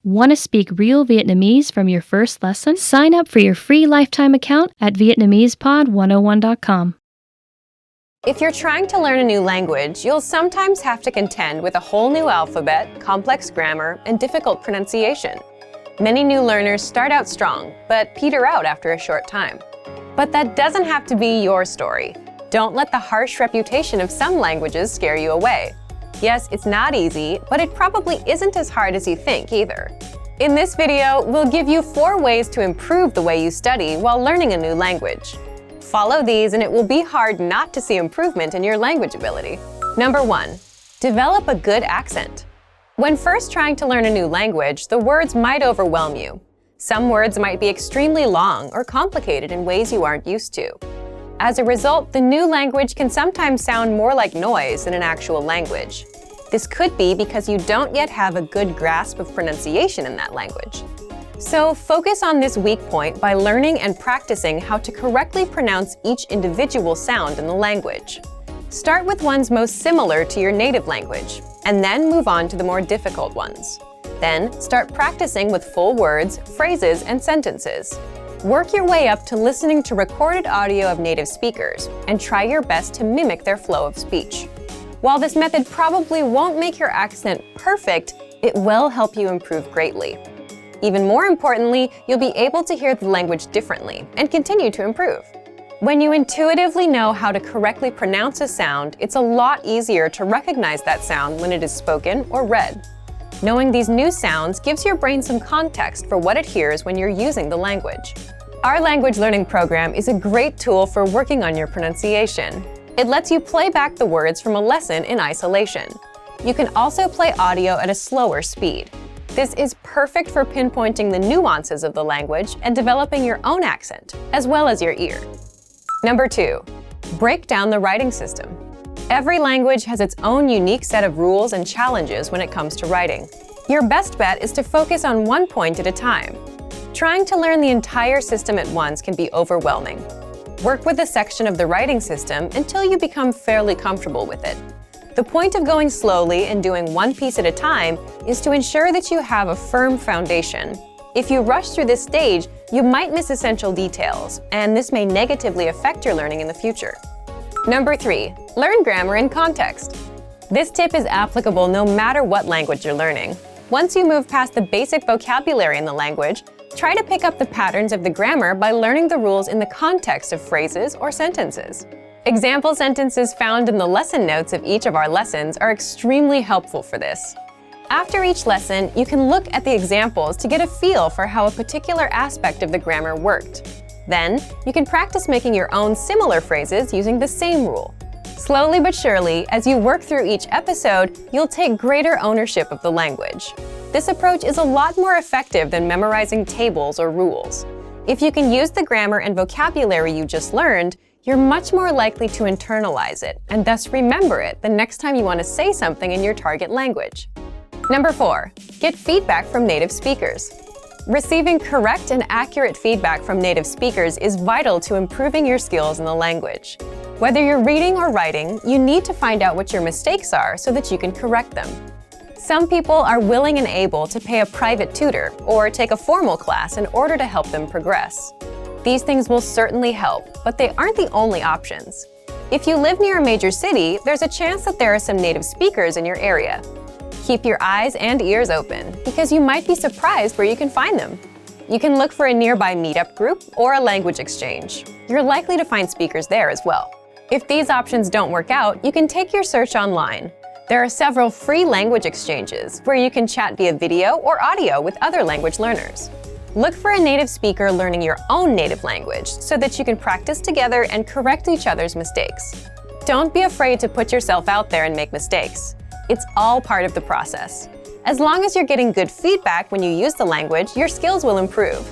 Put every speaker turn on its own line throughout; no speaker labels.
Want to speak real Vietnamese from your first lesson? Sign up for your free lifetime account at Vietnamesepod101.com.
If you're trying to learn a new language, you'll sometimes have to contend with a whole new alphabet, complex grammar, and difficult pronunciation. Many new learners start out strong, but peter out after a short time. But that doesn't have to be your story. Don't let the harsh reputation of some languages scare you away. Yes, it's not easy, but it probably isn't as hard as you think either. In this video, we'll give you 4 ways to improve the way you study while learning a new language. Follow these and it will be hard not to see improvement in your language ability. Number 1. Develop a good accent. When first trying to learn a new language, the words might overwhelm you. Some words might be extremely long or complicated in ways you aren't used to. As a result, the new language can sometimes sound more like noise than an actual language. This could be because you don't yet have a good grasp of pronunciation in that language. So focus on this weak point by learning and practicing how to correctly pronounce each individual sound in the language. Start with ones most similar to your native language, and then move on to the more difficult ones. Then start practicing with full words, phrases, and sentences. Work your way up to listening to recorded audio of native speakers and try your best to mimic their flow of speech. While this method probably won't make your accent perfect, it will help you improve greatly. Even more importantly, you'll be able to hear the language differently and continue to improve. When you intuitively know how to correctly pronounce a sound, it's a lot easier to recognize that sound when it is spoken or read. Knowing these new sounds gives your brain some context for what it hears when you're using the language. Our language learning program is a great tool for working on your pronunciation. It lets you play back the words from a lesson in isolation. You can also play audio at a slower speed. This is perfect for pinpointing the nuances of the language and developing your own accent, as well as your ear. Number 2. Break down the writing system. Every language has its own unique set of rules and challenges when it comes to writing. Your best bet is to focus on one point at a time. Trying to learn the entire system at once can be overwhelming. Work with a section of the writing system until you become fairly comfortable with it. The point of going slowly and doing one piece at a time is to ensure that you have a firm foundation. If you rush through this stage, you might miss essential details, and this may negatively affect your learning in the future. Number 3. Learn grammar in context. This tip is applicable no matter what language you're learning. Once you move past the basic vocabulary in the language, try to pick up the patterns of the grammar by learning the rules in the context of phrases or sentences. Example sentences found in the lesson notes of each of our lessons are extremely helpful for this. After each lesson, you can look at the examples to get a feel for how a particular aspect of the grammar worked. Then, you can practice making your own similar phrases using the same rule. Slowly but surely, as you work through each episode, you'll take greater ownership of the language. This approach is a lot more effective than memorizing tables or rules. If you can use the grammar and vocabulary you just learned, you're much more likely to internalize it and thus remember it the next time you want to say something in your target language. Number 4. Get feedback from native speakers. Receiving correct and accurate feedback from native speakers is vital to improving your skills in the language. Whether you're reading or writing, you need to find out what your mistakes are so that you can correct them. Some people are willing and able to pay a private tutor or take a formal class in order to help them progress. These things will certainly help, but they aren't the only options. If you live near a major city, there's a chance that there are some native speakers in your area. Keep your eyes and ears open, because you might be surprised where you can find them. You can look for a nearby meetup group or a language exchange. You're likely to find speakers there as well. If these options don't work out, you can take your search online. There are several free language exchanges where you can chat via video or audio with other language learners. Look for a native speaker learning your own native language so that you can practice together and correct each other's mistakes. Don't be afraid to put yourself out there and make mistakes. It's all part of the process. As long as you're getting good feedback when you use the language, your skills will improve.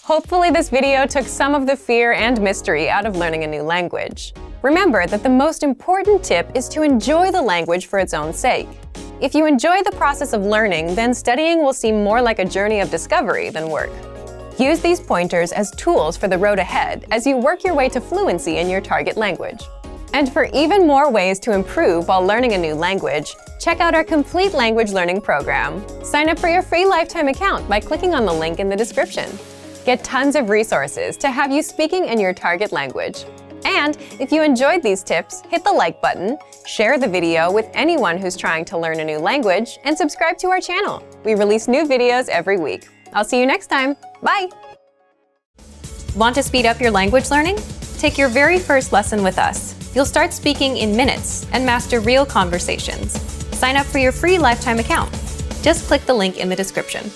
Hopefully this video took some of the fear and mystery out of learning a new language. Remember that the most important tip is to enjoy the language for its own sake. If you enjoy the process of learning, then studying will seem more like a journey of discovery than work. Use these pointers as tools for the road ahead as you work your way to fluency in your target language. And for even more ways to improve while learning a new language, check out our complete language learning program. Sign up for your free lifetime account by clicking on the link in the description. Get tons of resources to have you speaking in your target language. And if you enjoyed these tips, hit the like button, share the video with anyone who's trying to learn a new language, and subscribe to our channel. We release new videos every week. I'll see you next time. Bye! Want to speed up your language learning? Take your very first lesson with us. You'll start speaking in minutes and master real conversations. Sign up for your free lifetime account. Just click the link in the description.